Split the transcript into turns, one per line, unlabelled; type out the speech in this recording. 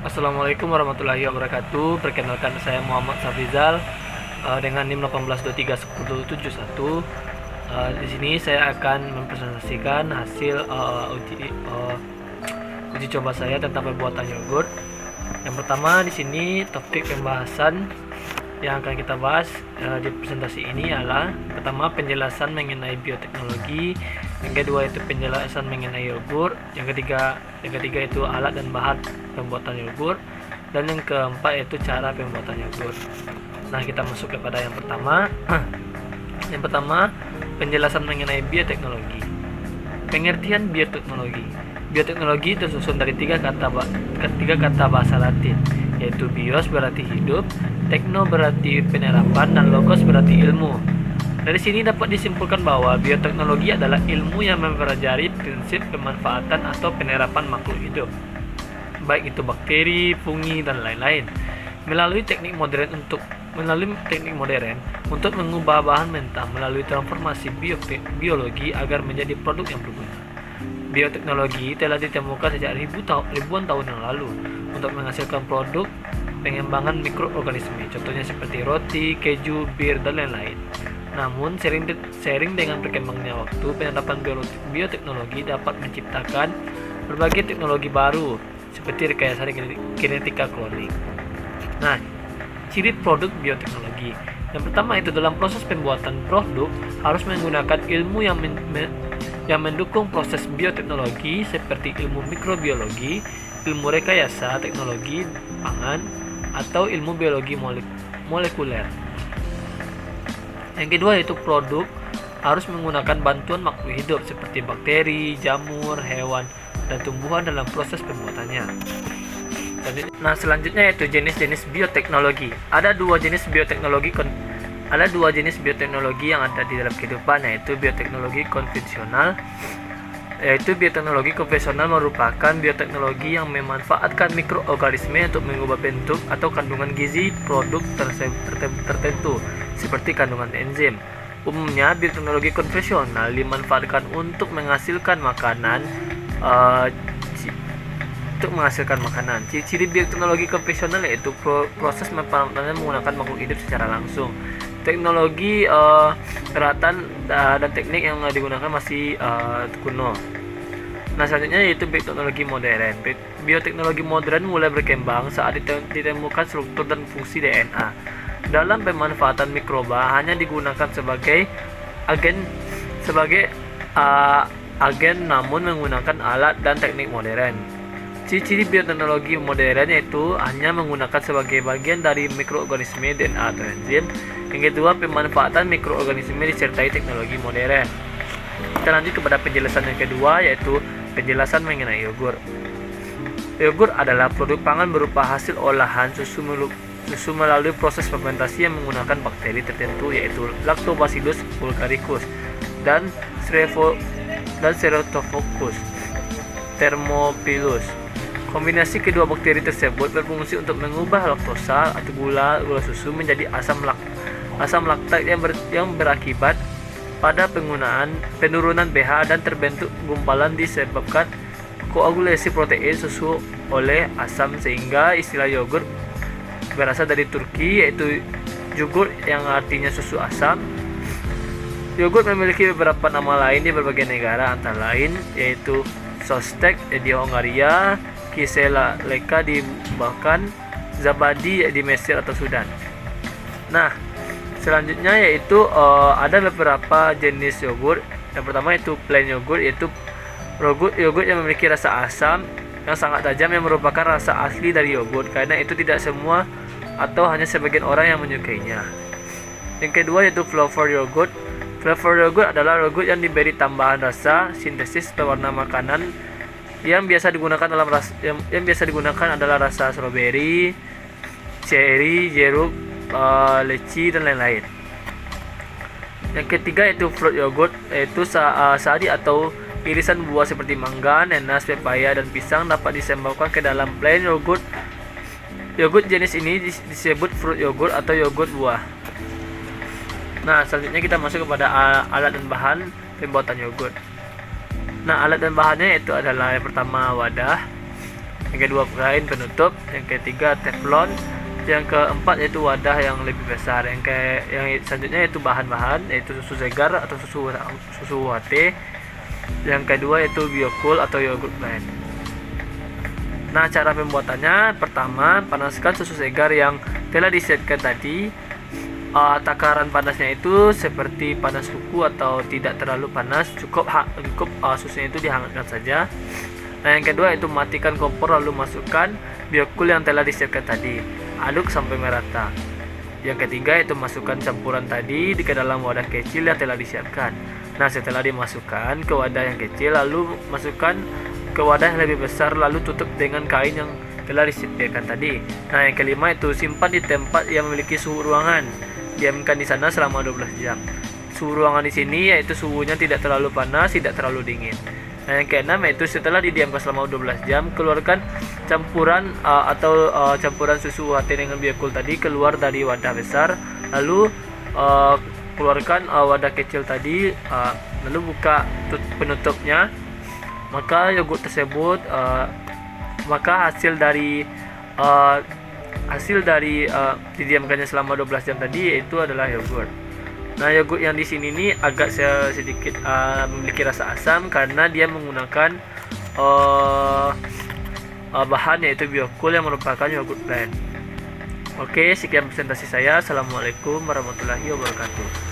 Assalamualaikum warahmatullahi wabarakatuh. Perkenalkan, saya Muhammad Safrizal dengan NIM 18231071. Di sini saya akan mempresentasikan hasil uji coba saya tentang pembuatan yogurt. Yang pertama, di sini topik pembahasan yang akan kita bahas di presentasi ini adalah pertama penjelasan mengenai bioteknologi, yang kedua itu penjelasan mengenai yogurt, yang ketiga itu alat dan bahan pembuatan yogurt, dan yang keempat yaitu cara pembuatan yogurt. Nah, kita masuk kepada yang pertama. Yang pertama, penjelasan mengenai bioteknologi. Pengertian bioteknologi. Bioteknologi tersusun dari tiga kata bahasa Latin, yaitu bios berarti hidup, tekno berarti penerapan, dan logos berarti ilmu. Dari sini dapat disimpulkan bahwa bioteknologi adalah ilmu yang mempelajari prinsip pemanfaatan atau penerapan makhluk hidup, baik itu bakteri, fungi, dan lain-lain, melalui teknik modern untuk mengubah bahan mentah melalui transformasi biologi agar menjadi produk yang berguna. Bioteknologi telah ditemukan sejak ribuan tahun yang lalu untuk menghasilkan produk pengembangan mikroorganisme, contohnya seperti roti, keju, bir, dan lain-lain. Namun, sering dengan berkembangnya waktu, penerapan bioteknologi dapat menciptakan berbagai teknologi baru, seperti rekayasa genetika kloning. Nah, ciri produk bioteknologi. Yang pertama itu dalam proses pembuatan produk harus menggunakan ilmu yang mendukung proses bioteknologi seperti ilmu mikrobiologi, ilmu rekayasa teknologi pangan, atau ilmu biologi molekuler. Yang kedua yaitu produk harus menggunakan bantuan makhluk hidup seperti bakteri, jamur, hewan, dan tumbuhan dalam proses pembuatannya. Nah, selanjutnya yaitu jenis-jenis bioteknologi. Ada dua jenis bioteknologi yang ada di dalam kehidupan, yaitu bioteknologi konvensional. Bioteknologi konvensional merupakan bioteknologi yang memanfaatkan mikroorganisme untuk mengubah bentuk atau kandungan gizi produk tertentu, seperti kandungan enzim. Umumnya, bioteknologi konvensional dimanfaatkan untuk menghasilkan makanan. Ciri bioteknologi konvensional yaitu proses pemanfaatan menggunakan makhluk hidup secara langsung. Teknologi peralatan dan teknik yang digunakan masih kuno. Nah, selanjutnya yaitu bioteknologi modern. Bioteknologi modern mulai berkembang saat ditemukan struktur dan fungsi DNA dalam pemanfaatan mikroba hanya digunakan sebagai agen namun menggunakan alat dan teknik modern. Ciri bioteknologi modern yaitu hanya menggunakan sebagai bagian dari mikroorganisme DNA atau enzim. Yang kedua, pemanfaatan mikroorganisme disertai teknologi modern. Kita lanjut kepada penjelasan yang kedua, yaitu penjelasan mengenai yogurt. Yogurt adalah produk pangan berupa hasil olahan susu melalui proses fermentasi yang menggunakan bakteri tertentu, yaitu Lactobacillus bulgaricus dan Staphylococcus thermophilus. Kombinasi kedua bakteri tersebut berfungsi untuk mengubah laktosa atau gula susu menjadi asam laktat yang berakibat pada penurunan pH dan terbentuk gumpalan disebabkan koagulasi protein susu oleh asam, sehingga istilah yogurt berasal dari Turki, yaitu yogurt yang artinya susu asam. Yogurt memiliki beberapa nama lain di berbagai negara, antara lain yaitu Sostek di Hongaria, Kisela Leka di Balkan, Zabadi di Mesir atau Sudan. Nah, selanjutnya yaitu ada beberapa jenis yogurt. Yang pertama itu plain yogurt, yaitu yogurt yang memiliki rasa asam yang sangat tajam yang merupakan rasa asli dari yogurt, karena itu tidak semua atau hanya sebagian orang yang menyukainya. Yang kedua yaitu flavor yogurt. Flavor yogurt adalah yogurt yang diberi tambahan rasa sintesis pewarna makanan. Yang biasa digunakan adalah rasa strawberry, cherry, jeruk, leci, dan lain-lain. Yang ketiga yaitu fruit yogurt, yaitu sari atau irisan buah seperti mangga, nanas, pepaya, dan pisang dapat disembahkan ke dalam plain yogurt. Yogurt jenis ini disebut fruit yogurt atau yogurt buah. Nah, selanjutnya kita masuk kepada alat dan bahan pembuatan yogurt. Nah, alat dan bahannya itu adalah yang pertama wadah. yang kedua kain penutup, yang ketiga teflon, yang keempat yaitu wadah yang lebih besar, yang selanjutnya yaitu bahan-bahan yaitu susu segar atau susu UHT, yang kedua yaitu Biocool atau yogurt blend. Nah, cara pembuatannya, pertama panaskan susu segar yang telah disiapkan tadi. Takaran panasnya itu seperti panas kuku atau tidak terlalu panas, cukup susunya itu dihangatkan saja. Nah, yang kedua itu matikan kompor lalu masukkan Biocool yang telah disiapkan tadi, aduk sampai merata. Yang ketiga itu masukkan campuran tadi ke dalam wadah kecil yang telah disiapkan. Nah, setelah dimasukkan ke wadah yang kecil, lalu masukkan ke wadah yang lebih besar, lalu tutup dengan kain yang telah disediakan tadi. Nah, yang kelima itu simpan di tempat yang memiliki suhu ruangan. Diamkan di sana selama 12 jam. Suhu ruangan di sini yaitu suhunya tidak terlalu panas, tidak terlalu dingin. Nah, yang keenam yaitu setelah didiamkan selama 12 jam, keluarkan campuran campuran susu UHT dengan Biocool tadi keluar dari wadah besar, lalu keluarkan wadah kecil tadi, lalu buka penutupnya. Maka yogurt tersebut hasil dari didiamkannya selama 12 jam tadi yaitu adalah yogurt. Nah, yogurt yang di sini ini agak sedikit memiliki rasa asam karena dia menggunakan bahan yaitu Biocool yang merupakan yogurt blend. Oke, sekian presentasi saya. Assalamualaikum warahmatullahi wabarakatuh.